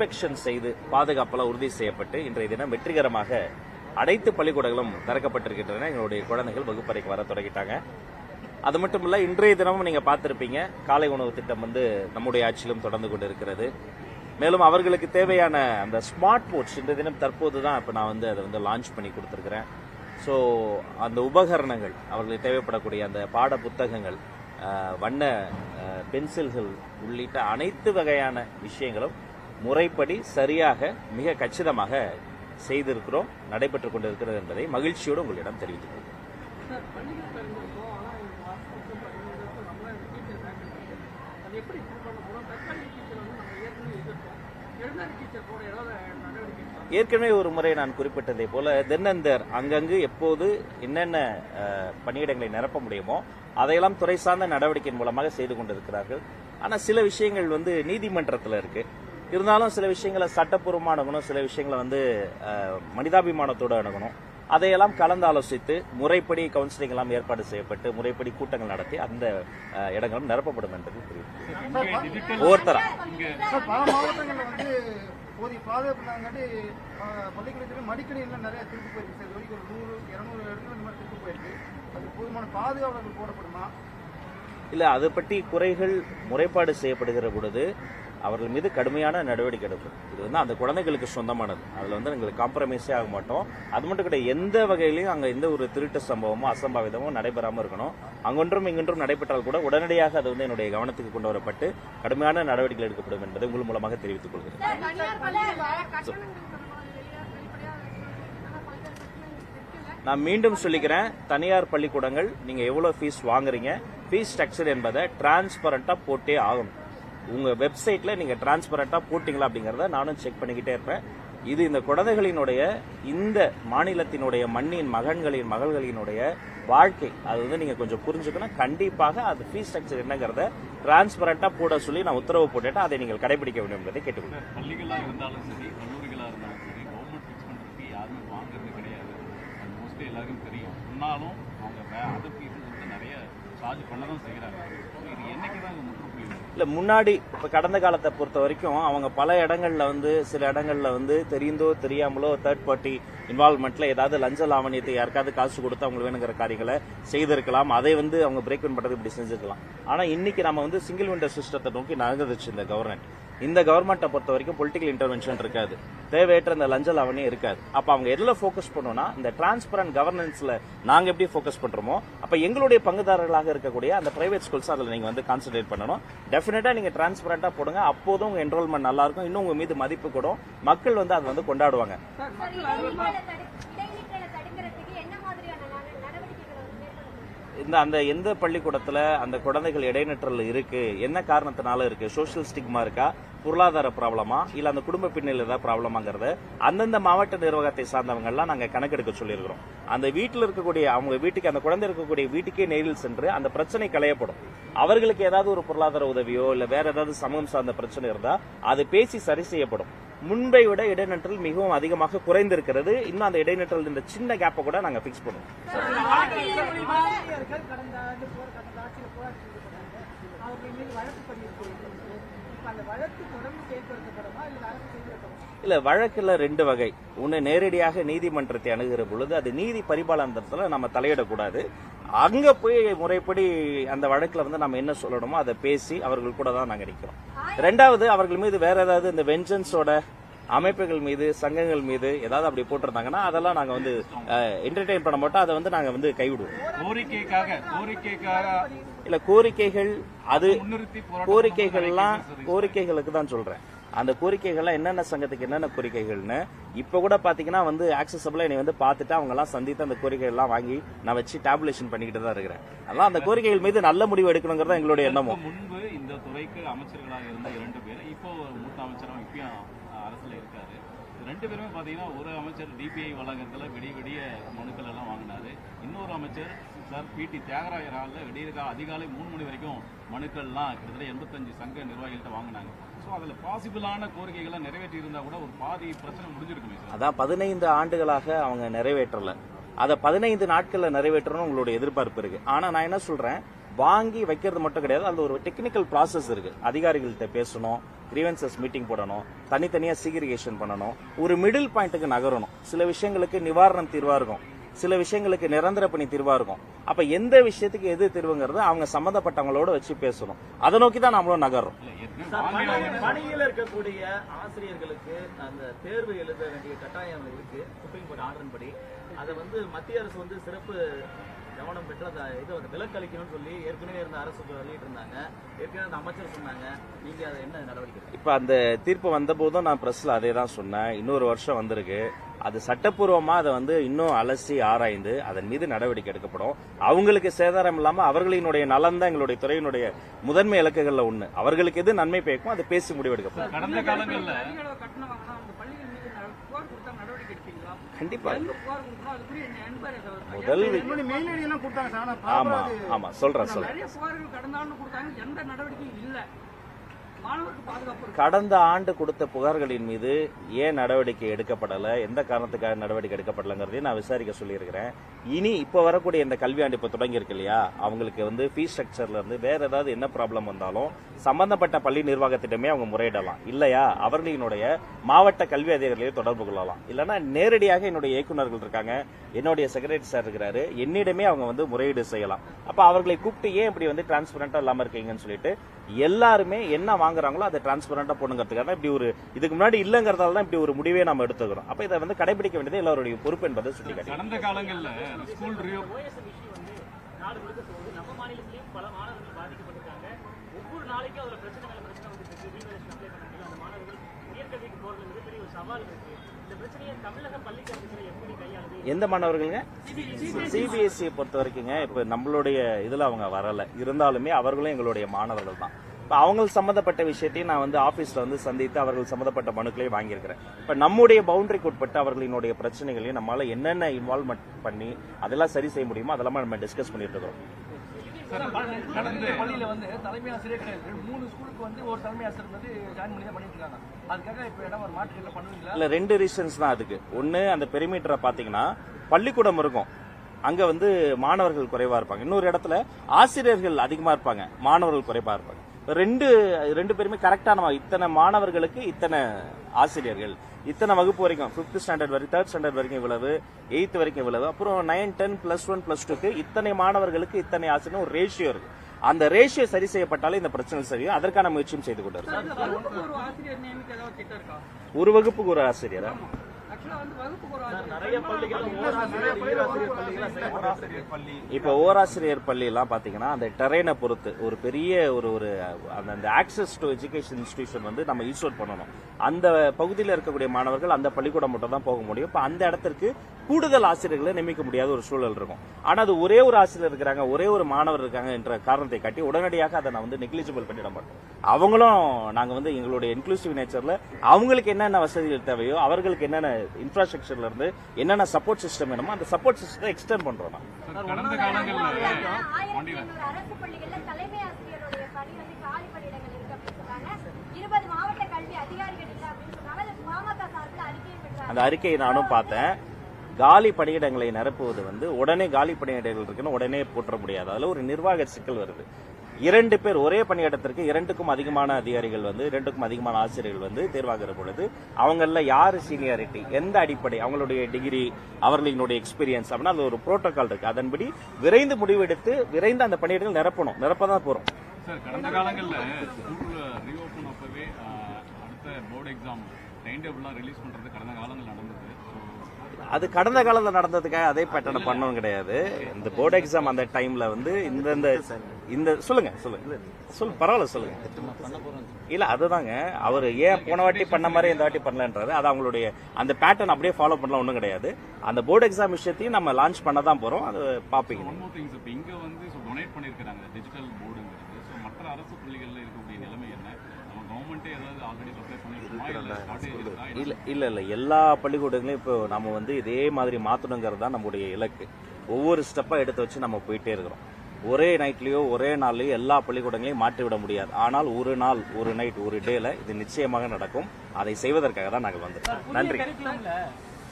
Inspection செய்து பாதுகாப்பெல்லாம் உறுதி செய்யப்பட்டு இன்றைய தினம் வெற்றிகரமாக அனைத்து பள்ளிக்கூடங்களும் திறக்கப்பட்டிருக்கின்றன. எங்களுடைய குழந்தைகள் வகுப்பறைக்கு வர தொடங்கிட்டாங்க. அது மட்டும் இல்ல, இன்றைய தினமும் நீங்க பார்த்திருப்பீங்க, காலை உணவு திட்டம் நம்முடைய ஆட்சியிலும் தொடர்ந்து கொண்டு இருக்கிறது. மேலும் அவர்களுக்கு தேவையான அந்த ஸ்மார்ட் போர்ட்ஸ் இன்றைய தினம் தற்போது தான் இப்போ நான் அதை லான்ச் பண்ணி கொடுத்துருக்கிறேன். ஸோ அந்த உபகரணங்கள், அவர்களுக்கு தேவைப்படக்கூடிய அந்த பாட புத்தகங்கள், வண்ண பென்சில்கள் உள்ளிட்ட அனைத்து வகையான விஷயங்களும் முறைப்படி சரியாக மிக கச்சிதமாக செய்திருக்கிறோம், நடைபெற்றுக் கொண்டிருக்கிறது என்பதை மகிழ்ச்சியோடு உங்களிடம் தெரிவித்துக் கொள்கிறேன். ஏற்கனவே ஒரு முறை நான் குறிப்பிட்டதை போல தென்னந்தர் அங்கங்கு எப்போது என்னென்ன பணியிடங்களை நிரப்ப முடியுமோ அதையெல்லாம் துறை சார்ந்த நடவடிக்கையின் மூலமாக செய்து கொண்டிருக்கிறார்கள். ஆனால் சில விஷயங்கள் நீதிமன்றத்தில் இருக்கு. இருந்தாலும் சில விஷயங்களை சட்டப்பூர்வமாக அணுகணும், சில விஷயங்களை மனிதாபிமானத்தோடு அணுகணும். அதையெல்லாம் கலந்து ஆலோசித்து முறைப்படி கவுன்சிலிங் எல்லாம் ஏற்பாடு செய்யப்பட்டு முறைப்படி கூட்டங்கள் நடத்தி அந்த இடங்களும் நிரப்பப்படும் என்பது தெரியும். ஒவ்வொருத்தரா போதிய பாதுகாப்பு பள்ளிக்கூடத்தில் மடிக்கணிகள் நிறைய திருப்பி போயிருக்கு சார். இது வரைக்கும் ஒரு 100-200 இடத்துல இந்த மாதிரி திருப்பி போயிருக்கு. அது போதுமான பாதுகாவலர்கள் போடப்படுமா? இல்ல, அதை பற்றி குறைகள் முறைப்பாடு செய்யப்படுகிற பொழுது அவர்கள் மீது கடுமையான நடவடிக்கை எடுக்கும். இது அந்த குழந்தைகளுக்கு சொந்தமானது. அதுல எங்களுக்கு காம்ப்ரமைஸே ஆக மாட்டோம். அது மட்டும் கிடையாது, எந்த வகையிலையும் அங்க எந்த ஒரு திருட்டு சம்பவமோ அசம்பாவிதமோ நடைபெறாம இருக்கணும். அங்கொன்றும் இங்கொன்றும் நடைபெற்றால் கூட உடனடியாக அது என்னுடைய கவனத்துக்கு கொண்டு வரப்பட்டு கடுமையான நடவடிக்கைகள் எடுக்கப்படும் என்பதை உங்கள் மூலமாக தெரிவித்துக் கொள்கிறேன். நான் மீண்டும் சொல்லிக்கிறேன், தனியார் பள்ளிக்கூடங்கள் நீங்க எவ்வளவு ஃபீஸ் வாங்குறீங்க, ஃபீஸ் ஸ்ட்ரக்சர் என்பதை டிரான்ஸ்பரண்டா போட்டே ஆகணும். உங்க வெப்சைட்ல நீங்க டிரான்ஸ்பரண்டா போட்டீங்களா அப்படிங்கறத நானும் செக் பண்ணிக்கிட்டே இருப்பேன். இது இந்த குழந்தைகளினுடைய, இந்த மாநிலத்தினுடைய மண்ணின் மகள்களினுடைய வாழ்க்கை. அது நீங்க கொஞ்சம் புரிஞ்சுக்கணும். கண்டிப்பாக அது ஃபீஸ் ஸ்ட்ரக்சர் என்னங்கிறத டிரான்ஸ்பரண்டா போட சொல்லி நான் உத்தரவு போட்டுட்டு அதை நீங்கள் கடைபிடிக்க வேண்டும் என்பதை கேட்டுக்கொள்கிறேன். பள்ளிகளா இருந்தாலும் சரி, கல்லூரிகளா இருந்தாலும் சரி, கவர்மெண்ட் ஃபிக்ஸ் பண்றதுக்கு யாருமே வாங்குறது கிடையாது. அது மோஸ்ட்லி எல்லாருக்கும் தெரியும். சொன்னாலும் அவங்க அதை ஃபீஸ் நிறைய சார்ஜ் பண்ணதான் செய்யறாங்க. இது என்னைக்குதான் முற்றுப்புள்ளி? இல்ல, முன்னாடி இப்ப கடந்த காலத்தை பொறுத்த வரைக்கும் அவங்க பல இடங்கள்ல சில இடங்கள்ல தெரிந்தோ தெரியாமலோ தேர்ட் பார்ட்டி இன்வால்வ்மெண்ட்ல ஏதாவது லஞ்ச லாவணியத்தை யாருக்காவது காசு கொடுத்து அவங்களுக்கு வேணுங்கிற காரியங்களை செய்திருக்கலாம். அதை அவங்க பிரேக் பண்றது இப்படி செஞ்சிருக்கலாம். ஆனா இன்னைக்கு நம்ம சிங்கிள் விண்டோ சிஸ்டத்தை நோக்கி நகர்ந்துச்சு இந்த கவர்மெண்ட். இந்த கவர்மெண்ட்டை பொறுத்த வரைக்கும் பொலிட்டிக்கல் இன்டர்வென்ஷன் இருக்காது, தேவையற்ற இந்த லஞ்ச லாவணியம் இருக்காது. அப்ப அவங்க எதுல போக்கஸ் பண்ணோம்னா இந்த டிரான்ஸ்பரண்ட் கவர்னன்ஸ்ல நாங்க எப்படி போக்கஸ் பண்றோமோ அப்ப எங்களுடைய பங்குதாரர்களாக இருக்கக்கூடிய அந்த பிரைவேட் ஸ்கூல்ஸ் அதுல நீங்க கான்சென்ட்ரேட் பண்ணணும். டெஃபினட்டா நீங்க டிரான்ஸ்பரண்டா போடுங்க. அப்போதும் உங்க என்ரோல்மெண்ட் நல்லா இருக்கும், இன்னும் உங்க மீது மதிப்பு கூடும், மக்கள் அதை கொண்டாடுவாங்க. அந்த எந்த பள்ளிக்கூடத்துல அந்த குழந்தைகள் இடைநிற்றல் இருக்கு, என்ன காரணத்தினால இருக்கு, சோசியல் ஸ்டிக்மா இருக்கா, பொருளாதார ப்ராப்ளமா, இல்ல அந்த குடும்ப பின்னணியில் ஏதாவது ப்ராப்ளமாங்கிறத அந்தந்த மாவட்ட நிர்வாகத்தை சார்ந்தவங்க எல்லாம் நாங்க கணக்கெடுக்க சொல்லியிருக்கிறோம். அந்த வீட்டில் இருக்கக்கூடிய அவங்க வீட்டுக்கு, அந்த குழந்தை இருக்கக்கூடிய வீட்டுக்கே நேரில் சென்று அந்த பிரச்சனை களையப்படும். அவர்களுக்கு ஏதாவது ஒரு பொருளாதார உதவியோ இல்ல வேற ஏதாவது சமூகம் சார்ந்த பிரச்சனை இருந்தா அது பேசி சரி செய்யப்படும். முன்பை விட இடைநிற்றல் மிகவும் அதிகமாக குறைந்திருக்கிறது. இன்னும் அந்த இடைநிற்றல் இந்த சின்ன கேப்பை கூட நாங்க பிக்ஸ் பண்ணுவோம். இல்ல, வழக்குல ரெண்டு வகை. ஒன்னு நேரடியாக நீதிமன்றத்தை அணுகிற பொழுது அது நீதி பரிபாலனத்துல நம்ம தலையிடக்கூடாது. அங்க போய் முறைப்படி அந்த வழக்குல நம்ம என்ன சொல்லணுமோ அதை பேசி அவர்கள் கூட தான் நாங்க நிக்கிறோம். ரெண்டாவது, அவர்கள் மீது வேற ஏதாவது இந்த வெஞ்சன்ஸோட அமைப்புகள் மீது, சங்கங்கள் மீது ஏதாவது அப்படி போட்டிருந்தாங்கன்னா அதெல்லாம் நாங்க என்டர்டெயின் பண்ண மாட்டோம். அதை நாங்க கைவிடுவோம். இல்ல, கோரிக்கைகள் அது கோரிக்கைகளுக்கு தான் சொல்றேன். அந்த கோரிக்கைகள்லாம் என்னென்ன சங்கத்துக்கு என்னென்ன கோரிக்கைகள்னு இப்ப கூட பாத்தீங்கன்னா ஆக்சசபிளா என்னை பார்த்துட்டு அவங்க எல்லாம் சந்தித்து அந்த கோரிக்கைகள் எல்லாம் வாங்கி நான் வச்சு டேபுலேஷன் பண்ணிக்கிட்டு தான் இருக்கிறேன். அதெல்லாம் அந்த கோரிக்கைகள் மீது நல்ல முடிவு எடுக்கணுங்கிறதா எங்களுடைய எண்ணமும். முன்பு இந்த துறைக்கு அமைச்சர்களாக இருந்த 2 பேர் இப்போ ஒரு மூத்த அமைச்சரும் இப்பயும் அரசுல இருக்காரு. 2 பேருமே பாத்தீங்கன்னா ஒரு அமைச்சர் டிபிஐ வளாகத்துல விடிய மனுக்கள் எல்லாம் வாங்கினாரு. இன்னொரு அமைச்சர் சார் பிடி தியாகராஜர் ஹாலில் விடிய அதிகாலை 3 மணி வரைக்கும் மனுக்கள்லாம் கிட்டத்தட்ட 85 சங்க நிர்வாகிகள்கிட்ட வாங்கினாங்க. அதுல பாசிபிளான கோரிக்கைகளை நிறைவேற்றி இருந்தா கூட ஒரு பாதி பிரச்சனை முடிஞ்சிருக்குமே. அதான் 15 ஆண்டுகளாக அவங்க நிறைவேற்றல. அதை 15 நாட்கள்ல நிறைவேற்றணும் உங்களுடைய எதிர்பார்ப்பு இருக்கு. ஆனா நான் என்ன சொல்றேன், வாங்கி வைக்கிறது மட்டும் கிடையாது, அந்த ஒரு டெக்னிக்கல் ப்ராசஸ் இருக்கு. அதிகாரிகள்கிட்ட பேசணும், கிரீவன்சஸ் மீட்டிங் போடணும், தனித்தனியா சீக்ரிகேஷன் பண்ணணும், ஒரு மிடில் பாயிண்ட்டுக்கு நகரணும். சில விஷயங்களுக்கு நிவாரணம் தீர்வா இருக்கும், சில விஷயங்களுக்கு நிரந்தர பணி தீர்வா இருக்கும். அப்ப எந்த விஷயத்துக்கு எது தீர்வுங்கிறது அவங்க சம்பந்தப்பட்டவங்களோட வச்சு பேசணும். அதை நோக்கி தான் நம்மளும் நகர்றோம். பணியில் இருக்கக்கூடிய ஆசிரியர்களுக்கு அந்த தேர்வு எழுத வேண்டிய கட்டாயம் இருக்கு. சுப்ரீம் கோர்ட் ஆர்டர் படி அதை மத்திய அரசு சிறப்பு கவனம் பெற்று அந்த இதை விலக்கு அளிக்கணும்னு சொல்லி ஏற்கனவே இருந்த அரசு வெளியிட்டு இருந்தாங்க. ஏற்கனவே அந்த அமைச்சர் சொன்னாங்க. நீங்க அதை என்ன நடவடிக்கை? இப்ப அந்த தீர்ப்பு வந்த போதும் நான் பிரஸ்ல அதே தான் சொன்னேன். இன்னொரு வருஷம் வந்திருக்கு, அது சட்டப்பூர்வமா அதை இன்னும் அலசி ஆராய்ந்து அதன் மீது நடவடிக்கை எடுக்கப்படும். அவங்களுக்கு சேதாரம் இல்லாம அவர்களினுடைய நலன் தான் எங்களுடைய துறையினுடைய முதன்மை இலக்குகள்ல ஒண்ணு. அவர்களுக்கு எது நன்மை பயக்கும் அதை பேசி முடிவெடுக்கப்படும். கடந்த காலங்கள்ல கண்டிப்பா ஆமா ஆமா சொல்றேன். கடந்த ஆண்டு கொடுத்த புகார்களின் மீது ஏன் நடவடிக்கை எடுக்கப்படல, எந்த காரணத்துக்காக நடவடிக்கை எடுக்கப்படலங்கிறதையும் நான் விசாரிக்க சொல்லியிருக்கிறேன். இனி இப்ப வரக்கூடிய இந்த கல்வியாண்டு இப்ப தொடங்கி இருக்கு இல்லையா, அவங்களுக்கு ஃபீஸ் ஸ்ட்ரக்சர்ல இருந்து வேற ஏதாவது என்ன ப்ராப்ளம் வந்தாலும் சம்பந்தப்பட்ட பள்ளி நிர்வாகத்திடமே அவங்க முறையிடலாம். இல்லையா அவர்களினுடைய மாவட்ட கல்வி அதிகாரிகளையும் தொடர்பு கொள்ளலாம். இல்லைன்னா நேரடியாக என்னுடைய இயக்குநர்கள் இருக்காங்க, என்னுடைய செக்ரட்டரி சார் இருக்கிறாரு, என்னிடமே அவங்க முறையீடு செய்யலாம். அப்ப அவர்களை கூப்பிட்டு ஏன் இப்படி டிரான்ஸ்பரண்டா இல்லாம இருக்கீங்கன்னு சொல்லிட்டு எல்லாருமே என்ன வாங்குறாங்களோ அதை டிரான்ஸ்பரண்டா போடுங்கிறதுக்காக தான் இப்படி ஒரு இதுக்கு முன்னாடி இல்லங்கிறதால தான் இப்படி ஒரு முடிவே நம்ம எடுத்துக்கிறோம். அப்ப இதை கடைபிடிக்க வேண்டியது எல்லாருடைய பொறுப்பு என்பதை சுட்டிக்காட்டி கடந்த காலங்கள்ல ஸ்கூல் நம்ம மாநிலத்திலையும் பல மாணவர்கள் பாதிக்கப்பட்டிருக்காங்க. ஒவ்வொரு நாளைக்கும் அதுல பிரச்சனை அந்த மாணவர்கள் உயர்கல்விக்கு போறது மிகப்பெரிய ஒரு சவால் இருக்கு. இந்த பிரச்சனையை தமிழக பள்ளிக்கல்வித்துறை எப்படி கையாளுது? எந்த மாணவர்களுங்க? சிபிஎஸ்இ பொறுத்த வரைக்குங்க இப்ப நம்மளுடைய இதுல அவங்க வரல, இருந்தாலுமே அவர்களும் எங்களுடைய மாணவர்கள் தான். இப்ப அவங்க சம்பந்தப்பட்ட விஷயத்தையும் நான் ஆபீஸ்ல சந்தித்து அவர்கள் சம்பந்தப்பட்ட மனுக்களையும் வாங்கியிருக்கிறேன். இப்ப நம்முடைய பவுண்டரிக்கு உட்பட்டு அவர்களினுடைய பிரச்சனைகளையும் நம்மளால என்னென்ன இன்வால்வ்மெண்ட் பண்ணி அதெல்லாம் சரி செய்ய முடியுமோ அதெல்லாம் நம்ம டிஸ்கஸ் பண்ணிட்டு இருக்கோம். பள்ளியில தலைமை ஆசிரியர் கிடையாது. 3 ஸ்கூலுக்கு ஒரு தலைமை ஆசிரியர் ஜாயின் பண்ணி தான் பண்ணிட்டு இருக்காங்க. அதுக்காக இப்ப இடம் ஒரு மாற்றம் பண்ணுவீங்களா? இல்ல 2 ரீசன்ஸ் தான் அதுக்கு. ஒன்னு, அந்த பெரிமீட்டரை பாத்தீங்கன்னா பள்ளிக்கூடம் இருக்கும், அங்க மாணவர்கள் குறைவா இருப்பாங்க. இன்னொரு இடத்துல ஆசிரியர்கள் அதிகமா இருப்பாங்க, மாணவர்கள் குறைவா இருப்பாங்க. ரெண்டு பேருமே கரெக்டான இத்தனை மாணவர்களுக்கு இத்தனை ஆசிரியர்கள், இத்தனை வகுப்பு வரைக்கும் 5th ஸ்டாண்டர்ட் வரைக்கும் 3rd ஸ்டாண்டர்ட் வரைக்கும் இவ்வளவு, 8th வரைக்கும் இவ்வளவு, அப்புறம் 9, 10, +1, +2க்கு இத்தனை மாணவர்களுக்கு இத்தனை ஆசிரியர் ஒரு ரேஷியோ இருக்கு. அந்த ரேஷியோ சரி செய்யப்பட்டாலே இந்த பிரச்சனை சரியும். அதற்கான முயற்சியும் செய்து கொண்டிருக்கோம். ஒரு வகுப்புக்கு ஒரு ஆசிரியரா? இப்ப ஓராசிரியர் பள்ளி எல்லாம் பாத்தீங்கன்னா அந்த டெரைனை பொறுத்து ஒரு பெரிய ஒரு அந்த ஆக்சஸ் டு எஜுகேஷன் இன்ஸ்டிடியூஷன் நம்ம இன்ஸ்டோர் பண்ணணும். அந்த பகுதியில் இருக்கக்கூடிய மாணவர்கள் அந்த பள்ளிக்கூடம் மட்டும் தான் போக முடியும். இப்ப அந்த இடத்திற்கு கூடுதல் ஆசிரியர்களை நியமிக்க முடியாத ஒரு சூழல் இருக்கும். ஆனா அது ஒரே ஒரு ஆசிரியர் இருக்கிறாங்க, ஒரே ஒரு மாணவர் இருக்காங்க என்ற காரணத்தை காட்டி உடனடியாக அதை நான் நெக்லிஜிபிள் பண்ணிட மாட்டோம். அவங்களும் நாங்க எங்களுடைய இன்க்ளூசிவ் நேச்சர்ல அவங்களுக்கு என்னென்ன வசதிகள் தேவையோ, அவர்களுக்கு என்னென்ன இன்ஃப்ராஸ்ட்ரக்சர்ல இருந்து என்னென்ன சப்போர்ட் சிஸ்டம் வேணுமோ அந்த சப்போர்ட் சிஸ்டத்தை எக்ஸ்டெண்ட் பண்றோம். கடந்த காலங்கள்ல அரசு பள்ளிகள்ல தலைமை ஆசிரியருடைய பணி காலி பணியிடங்கள் இருக்கு அப்படின்னு சொன்னாங்க. 20 மாவட்ட கல்வி அதிகாரிகள் இல்ல அப்படின்னு சொன்னாங்க. பாமக சார்பில் அறிக்கை பெற்றாங்க. அந்த அறிக்கையை நானும் பார்த்தேன். காலி பணியிடங்களை நிரப்புவது உடனே காலி பணியிடங்கள் இருக்குன்னு உடனே போற்ற முடியாது. அதுல ஒரு நிர்வாக சிக்கல் வருது. 2 பேர் ஒரே பணியிடத்திற்கு 2க்கும் அதிகமான அதிகாரிகள் 2க்கும் அதிகமான ஆசிரியர்கள் தேர்வாகிற பொழுது அவங்கள யாரு சீனியாரிட்டி, எந்த அடிப்படை, அவங்களுடைய டிகிரி, அவர்களினுடைய எக்ஸ்பீரியன்ஸ் அப்படின்னா அது ஒரு புரோட்டோகால் இருக்கு. அதன்படி விரைந்து முடிவெடுத்து விரைந்து அந்த பணியிடங்கள் நிரப்பதான் போறோம். சார், கடந்த காலங்கள்ல ஸ்கூல் ரீஓபன் அப்பவே அடுத்த போர்டு எக்ஸாம் டைம் டேபிள்லாம் ரிலீஸ் பண்றது கடந்த காலங்கள் நடந்தது. அது கடந்த காலத்தில் நடந்ததுக்காக அதே பேட்டர்னை பண்ணவும் கிடையாது. இந்த போர்டு எக்ஸாம் அந்த டைம்ல இந்த சொல்லுங்க பரவாயில்ல சொல்லுங்க. இல்ல அதுதாங்க அவர் ஏன் போன வாட்டி பண்ண மாதிரி இந்த வாட்டி பண்ணலன்றாரு. அது அவங்களுடைய அந்த பேட்டர்ன் அப்படியே ஃபாலோ பண்ணலாம் ஒன்றும் கிடையாது. அந்த போர்டு எக்ஸாம் விஷயத்தையும் நம்ம லான்ச் பண்ண தான் போறோம். அது பாப்பீங்க. இங்க டொனேட் பண்ணிருக்காங்க டிஜிட்டல் போர்டுங்கிறது. ஸோ மற்ற அரசு பள்ளிகள்ல இருக்கக்கூடிய நிலைமை என்ன? நம்ம கவர்மெண்ட்டே ஏதாவது ஆல்ரெடி சப்ளை பண்ணிருக்கோமா? இல்ல எல்லா பள்ளிக்கூடங்களையும் இப்போ நம்ம இதே மாதிரி மாத்தணுங்கிறது தான் நம்முடைய இலக்கு. ஒவ்வொரு ஸ்டெப்பா எடுத்து வச்சு நம்ம போயிட்டே இருக்கிறோம். ஒரே நைட்லயோ ஒரே நாள்லயோ எல்லா பள்ளிக்கூடங்களையும் மாற்றிவிட முடியாது. ஆனால் ஒரு நாள், ஒரு நைட், ஒரு டேல இது நிச்சயமாக நடக்கும். அதை செய்வதற்காக தான் நாங்கள் வந்திருக்கோம். நன்றி.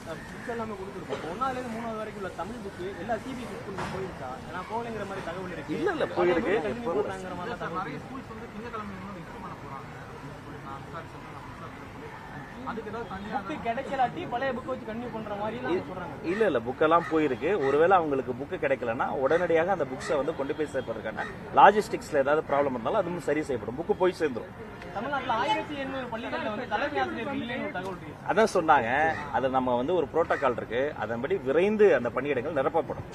புக்ஸ் எல்லாமே கொடுத்துருக்கோம். 1லேருந்து 3வது வரைக்கும் உள்ள தமிழ் புக்கு எல்லா சிபிஎஸ்சி ஸ்கூலுக்கும் போயிருக்கா? ஏன்னா போகலைங்கிற மாதிரி தகவல் இருக்கு. இல்ல போயிருக்கு. கண்டினியூ பண்றாங்கிற மாதிரி தகவல் நிறைய ஸ்கூல்ஸ் வந்து திங்கக்கிழமை எக்ஸ்ட் பண்ண போறாங்க. நான் விசாரிச்சேன். அதுக்கு ஏதாவது தனியா புக்கு கிடைக்கலாட்டி பழைய புக் வச்சு கண்டினியூ பண்ற மாதிரி எல்லாம் சொல்றாங்க. இல்ல புக்கெல்லாம் போயிருக்கு. ஒருவேளை அவங்களுக்கு புக்கு கிடைக்கலன்னா உடனடியாக அந்த புக்ஸை வந்து கொண்டு போய் சேர்ப்பதற்கான லாஜிஸ்டிக்ஸ்ல ஏதாவது ப்ராப்ளம் இருந்தாலும் அதுவும் சரி செய்யப்படும். புக்கு போய் சேர்ந்துரும். தமிழ்நாட்டுல 1800 பள்ளிகள்ல வந்து தலைமை ஆசிரியர் இல்லைன்னு ஒரு தகவல் இருக்கு. அதான் சொன்னாங்க. அது நம்ம வந்து ஒரு புரோட்டோகால் இருக்கு, அதன்படி விரைந்து அந்த பணியிடங்கள் நிரப்பப்படும்.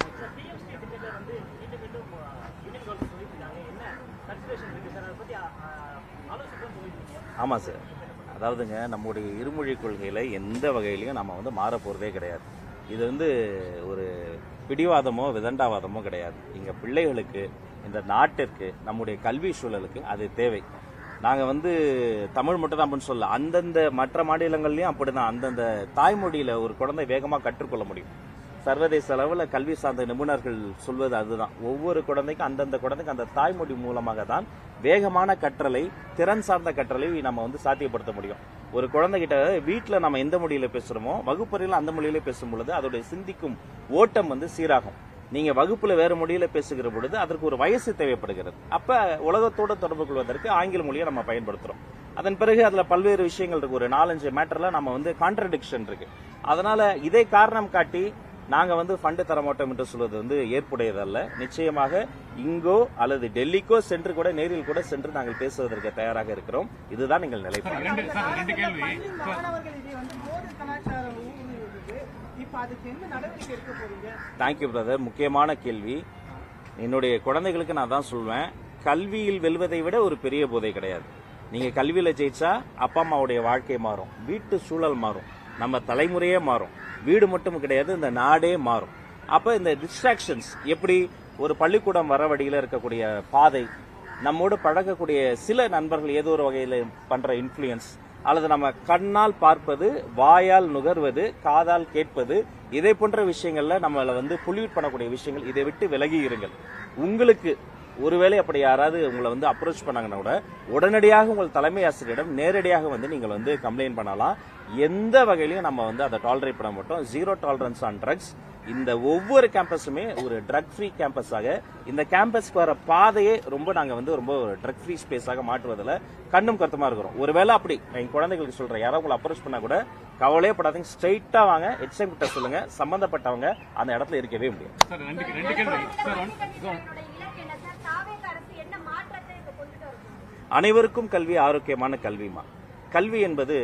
ஆமா சார். அதாவதுங்க, நம்முடைய இருமொழி கொள்கையில எந்த வகையிலையும் நம்ம வந்து மாற போறதே கிடையாது. இது வந்து ஒரு பிடிவாதமோ விதண்டாவாதமோ கிடையாது. இங்க பிள்ளைகளுக்கு, இந்த நாட்டிற்கு, நம்முடைய கல்வி சூழலுக்கு அது தேவை. நாங்க வந்து தமிழ் மட்டும் தான் அப்படின்னு சொல்ல, அந்தந்த மற்ற மாநிலங்கள்லயும் அப்படிதான். அந்தந்த தாய்மொழியில ஒரு குழந்தை வேகமா கற்றுக்கொள்ள முடியும். சர்வதேச அளவில் கல்வி சார்ந்த நிபுணர்கள் சொல்வது அதுதான். ஒவ்வொரு குழந்தைக்கும் அந்தந்த குழந்தைக்கு அந்த தாய்மொழி மூலமாக தான் வேகமான கற்றலை, திறன் சார்ந்த கற்றலை நம்ம வந்து சாத்தியப்படுத்த முடியும். ஒரு குழந்தைகிட்ட வீட்டில் நம்ம எந்த மொழியில பேசுறோமோ வகுப்பறையில் அந்த மொழியில பேசும் பொழுது அதோடைய சிந்திக்கும் ஓட்டம் வந்து சீராகும். நீங்க வகுப்புல வேற மொழியில பேசுகிற பொழுது அதற்கு ஒரு வயசு தேவைப்படுகிறது. அப்ப உலகத்தோட தொடர்பு கொள்வதற்கு ஆங்கில மொழியை நம்ம பயன்படுத்துறோம். அதன் பிறகு அதுல பல்வேறு விஷயங்கள் இருக்கு. ஒரு 4-5 மேட்டர்ல நம்ம வந்து கான்ட்ரடிக்ஷன் இருக்கு. அதனால இதை காரணம் காட்டி நாங்க வந்து ஃபண்டு தரமாட்டோம் என்று சொல்வது வந்து ஏற்புடையதல்ல. நிச்சயமாக இங்கோ அல்லது டெல்லிக்கோ சென்று கூட நேரில் கூட சென்று நாங்கள் பேசுவதற்கு தயாராக இருக்கிறோம். இதுதான் எங்கள் நிலைப்பாடு. ரெண்டு கேள்வி. Thank you brother. முக்கியமான கேள்வி. என்னுடைய குழந்தைகளுக்கு நான் தான் சொல்வேன், கல்வியில் வெல்வதை விட ஒரு பெரிய போதை கிடையாது. நீங்க கல்வியில ஜெயிச்சா அப்பா அம்மாவுடைய வாழ்க்கை மாறும், வீட்டு சூழல் மாறும், நம்ம தலைமுறையே மாறும். வீடு மட்டும் கிடையாது, இந்த நாடே மாறும். அப்ப இந்த டிஸ்ட்ராக்ஷன்ஸ் எப்படி, ஒரு பள்ளிக்கூடம் வர வழியில இருக்கக்கூடிய பாதை, நம்மோடு பழகக்கூடிய சில நண்பர்கள் ஏதோ ஒரு வகையில பண்ற இன்ஃப்ளூயன்ஸ், அல்லது நம்ம கண்ணால் பார்ப்பது, வாயால் நுகர்வது, காதால் கேட்பது, இதை போன்ற விஷயங்கள்ல நம்மள வந்து பொல்யூட் பண்ணக்கூடிய விஷயங்கள், இதை விட்டு விலகி இருங்கள். உங்களுக்கு ஒருவேளை அப்படி யாராவது உங்களை வந்து அப்ரோச் பண்ணாங்கன்னா கூட உடனடியாக உங்கள் தலைமை ஆசிரியரிடம் நேரடியாக வந்து நீங்கள் வந்து கம்ப்ளைண்ட் பண்ணலாம். எந்த வகையிலையும் நம்ம வந்து அதை டாலரேட் பண்ண மாட்டோம். 0 டாலரன்ஸ் ஆன் ட்ரக்ஸ். இந்த ஒவ்வொரு கேம்பஸுமே ஒரு ட்ரக் ஃப்ரீ கேம்பஸாக, இந்த கேம்பஸ்க்கு வர பாதையே ரொம்ப ட்ரக் ஃப்ரீ ஸ்பேஸாக மாற்றுவதில் கண்ணும் கருத்துமா இருக்கிறோம். ஒருவேளை அப்படி என் குழந்தைகளுக்கு சொல்றேன், யாராவது உங்களை அப்ரோச் பண்ணா கூட கவலையே படாதீங்க, ஸ்ட்ரைட்டா வாங்க, HM கிட்ட சொல்லுங்க, சம்பந்தப்பட்டவங்க அந்த இடத்துல இருக்கவே முடியும். அனைவருக்கும் கல்வி ஆரோக்கியமான கல்விமா. கல்வி என்பது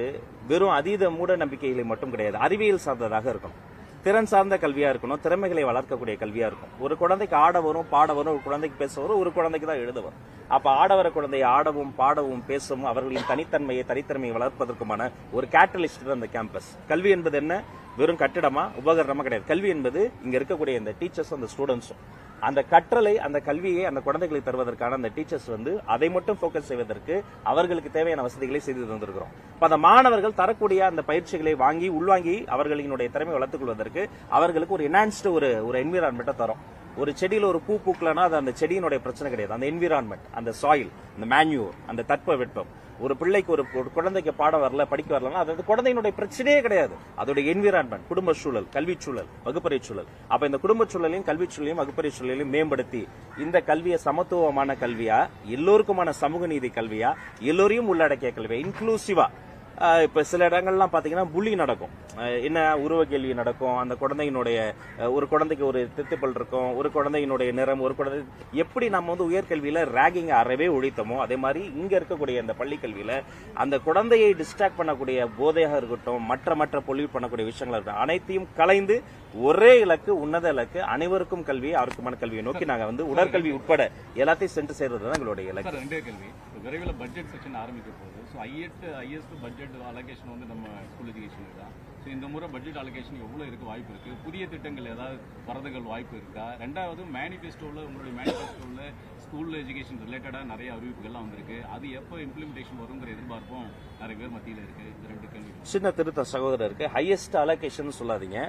வெறும் அதீத மூட நம்பிக்கைகளை மட்டும் கிடையாது, அறிவியல் சார்ந்ததாக இருக்கணும், திறன் சார்ந்த கல்வியா இருக்கணும், திறமைகளை வளர்க்கக்கூடிய கல்வியா இருக்கும். ஒரு குழந்தைக்கு ஆட வரும், பாட வரும், ஒரு குழந்தைக்கு பேச வரும், ஒரு குழந்தைக்கு தான் எழுத வரும். அப்ப ஆடவர குழந்தையை ஆடவும் பாடவும் பேசவும் அவர்களின் தனித்தன்மையை வளர்ப்பதற்குமான ஒரு கேட்டலிஸ்ட் தான் அந்த கேம்பஸ். கல்வி என்பது என்ன, வெறும் கட்டிடமா உபகரணமா கிடையாது. கல்வி என்பது இங்க இருக்கக்கூடிய இந்த டீச்சர்ஸும் அந்த ஸ்டூடெண்ட்ஸும் அந்த கற்றலை, அந்த கல்வியை அந்த குழந்தைகளுக்கு தருவதற்கான அந்த டீச்சர்ஸ் வந்து அதை மட்டும் போக்கஸ் செய்வதற்கு அவர்களுக்கு தேவையான வசதிகளை செய்து தந்திருக்கிறோம். இப்ப அந்த மாணவர்கள் தரக்கூடிய அந்த பயிற்சிகளை வாங்கி உள்வாங்கி அவர்களினுடைய திறமை வளர்த்துக் கொள்வதற்கு அவர்களுக்கு ஒரு என்ஹான்ஸ்டு ஒரு என்விரான்மெண்ட்டை தரும். ஒரு செடியில ஒரு பூ பூக்கலன்னா அது அந்த செடியினுடைய பிரச்சனை கிடையாது, அந்த என்விரான்மெண்ட், அந்த சாயில், அந்த மேன்யூர், அந்த தட்பவெப்பம். ஒரு பிள்ளைக்கு ஒரு குழந்தைக்கு பாட வரல, படிக்க வரலன்னா அது குழந்தையினுடைய பிரச்சனையே கிடையாது. அதோட என்விரான்மெண்ட், குடும்ப சூழல், கல்வி சூழல், வகுப்பறை சூழல். அப்ப இந்த குடும்ப சூழலையும் கல்வி சூழலையும் வகுப்பறை சூழலையும் மேம்படுத்தி இந்த கல்வியை சமத்துவமான கல்வியா, எல்லோருக்குமான சமூக நீதி கல்வியா, எல்லோரையும் உள்ளடக்கிய கல்வியா, இன்க்ளூசிவா. இப்ப சில இடங்கள்லாம் பாத்தீங்கன்னா புள்ளி நடக்கும், என்ன உருவ கேள்வி நடக்கும், அந்த குழந்தையினுடைய ஒரு குழந்தைக்கு ஒரு தித்துப்பல் இருக்கும், ஒரு குழந்தையினுடைய நிறம், ஒரு குழந்தை எப்படி நம்ம வந்து உயர்கல்வியில ரேகிங் அறவே ஒழித்தோமோ அதே மாதிரி இங்க இருக்கக்கூடிய இந்த பள்ளி கல்வியில அந்த குழந்தையை டிஸ்ட்ராக்ட் பண்ணக்கூடிய போதையாக இருக்கட்டும், மற்ற பொல்யூட் பண்ணக்கூடிய விஷயங்களா இருக்கட்டும், அனைத்தையும் கலைந்து ஒரே இலக்கு, உன்னத இலக்கு, அனைவருக்கும் கல்வி, ஆரோக்கியமான கல்வியை நோக்கி நாங்க வந்து உடற்கல்வி உட்பட எல்லாத்தையும் சென்று சேர்றதுதான் எங்களுடைய இலக்கு. ரெண்டே கேள்வி. விரைவில் பட்ஜெட் செக்ஷன் ஆரம்பிக்க போகுது. ஸோ ஹையஸ்ட் பட்ஜெட் அலோகேஷன் வந்து நம்ம ஸ்கூல் எஜுகேஷனுக்கு தான். ஸோ இந்த முறை பட்ஜெட் அலோகேஷன் எவ்வளோ இருக்க வாய்ப்பு இருக்கு? புதிய திட்டங்கள் ஏதாவது வரதுகள் வாய்ப்பு இருக்கா? ரெண்டாவது, மேனிஃபெஸ்டோவில் உங்களுடைய மேனிஃபெஸ்டோவில் ஸ்கூல் எஜுகேஷன் ரிலேட்டடாக நிறைய அறிவிப்புகள்லாம் வந்திருக்கு. அது எப்போ இம்ப்ளிமெண்டேஷன் வருங்கிற எதிர்பார்ப்பும் நிறைய பேர் மத்தியில் இருக்கு. இது ரெண்டு கேள்வி. சின்ன திருத்த சகோதரருக்கு, ஹையஸ்ட் அலோகேஷன் சொல்லாதீங்க,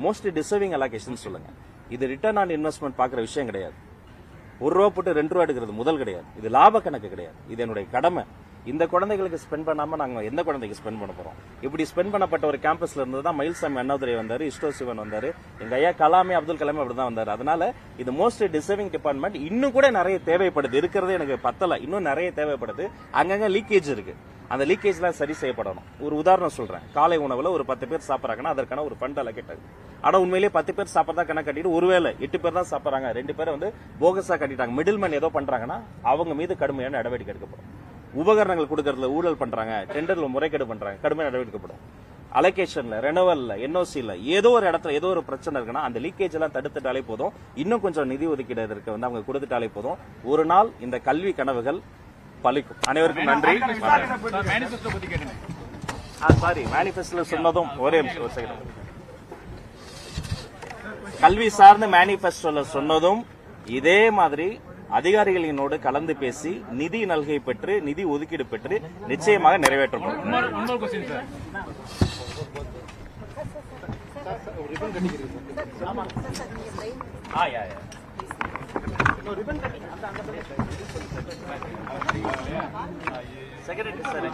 மோஸ்ட் டிசர்விங் அலோகேஷன் சொல்லுங்க. இது ரிட்டர்ன் ஆன் இன்வெஸ்ட்மெண்ட் பார்க்குற விஷயம் கிடையாது. 1 ரூபா போட்டு 2 ரூபா எடுக்கிறது முதல் கிடையாது. இது லாப கணக்கு கிடையாது. இது என்னுடைய கடமை. இந்த குழந்தைகளுக்கு ஸ்பெண்ட் பண்ணாம நாங்க எந்த குழந்தைக்கு ஸ்பெண்ட் பண்ண போறோம்? இப்படி ஸ்பெண்ட் பண்ணப்பட்ட ஒரு கேம்பஸ்ல இருந்து தான் மயில்சாமி அண்ணாதுரை வந்தாரு, இஸ்ரோ சிவன் வந்தாரு, எங்க ஐயா கலாமே அப்துல் கலாமே அப்படிதான் வந்தாரு. அதனால இது மோஸ்ட் டிசர்விங் டிபார்ட்மெண்ட். இன்னும் கூட நிறைய தேவைப்படுது, இருக்கிறதே எனக்கு பத்தல, இன்னும் நிறைய தேவைப்படுது. அங்கங்க லீக்கேஜ் இருக்கு, அந்த லீக்கேஜ்லாம் சரி செய்யப்படணும். ஒரு உதாரணம் சொல்றேன், காலை உணவுல ஒரு 10 பேர் சாப்பிட்றாங்கன்னா அதற்கான ஒரு ஃபண்ட் அலோகேட் ஆகுது. ஆனா உண்மையிலேயே 10 பேர் சாப்பிட்றதா கணக்கு கட்டிட்டு ஒருவேளை 8 பேர் தான் சாப்பிட்றாங்க, 2 பேரை வந்து போகஸா கட்டிட்டாங்க, மிடில்மேன் ஏதோ பண்றாங்கன்னா அவங்க மீது கடுமையான நடவடிக்கை எடுக்கப்படும். உபகரணங்கள் கொடுக்கறதுல ஊழல் பண்றாங்க, டெண்டர்ல முறைகேடு பண்றாங்க, கடுமையான நடவடிக்கை எடுக்கப்படும். அலோகேஷன்ல, ரெனோவல்ல, என்ஓசில ஏதோ ஒரு இடத்துல ஏதோ ஒரு பிரச்சனை இருக்குன்னா அந்த லீக்கேஜ் எல்லாம் தடுத்துட்டாலே போதும். இன்னும் கொஞ்சம் நிதி ஒதுக்கீடு இதற்கு வந்து அவங்க கொடுத்துட்டாலே போதும். ஒரு நாள் இந்த கல்வி கனவுகள் பலிக்கும். அனைவருக்கும் நன்றி. மேனிஃபெஸ்டோ பத்தி கேட்டேன். சாரி, மேனிஃபெஸ்டோல சொன்னதும் ஒரே நிமிஷம், ஒரு செகண்ட். கல்வி சார்ந்த மேனிஃபெஸ்டோல சொன்னதும் இதே மாதிரி அதிகாரிகளினோடு கலந்து பேசி நிதி நல்கை பெற்று நிதி ஒதுக்கீடு பெற்று நிச்சயமாக நிறைவேற்றப்படும். இன்னொரு question sir. Secretary sir,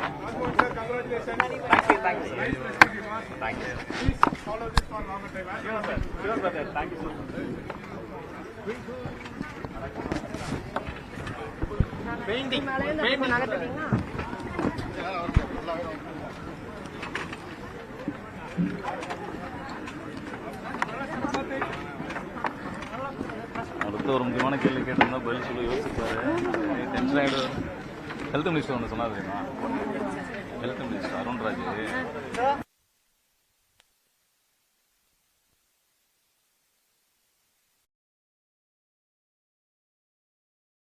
thank you. அடுத்த ஒரு முக்கியமான கேள்வி கேட்டிருந்தா பதில் சொல்ல யோசிப்பாரு. டென்ஷன் ஆகிடும். ஹெல்த் மினிஸ்டர் ஒன்று சொன்னார் தெரியுமா? Health minister Arunraj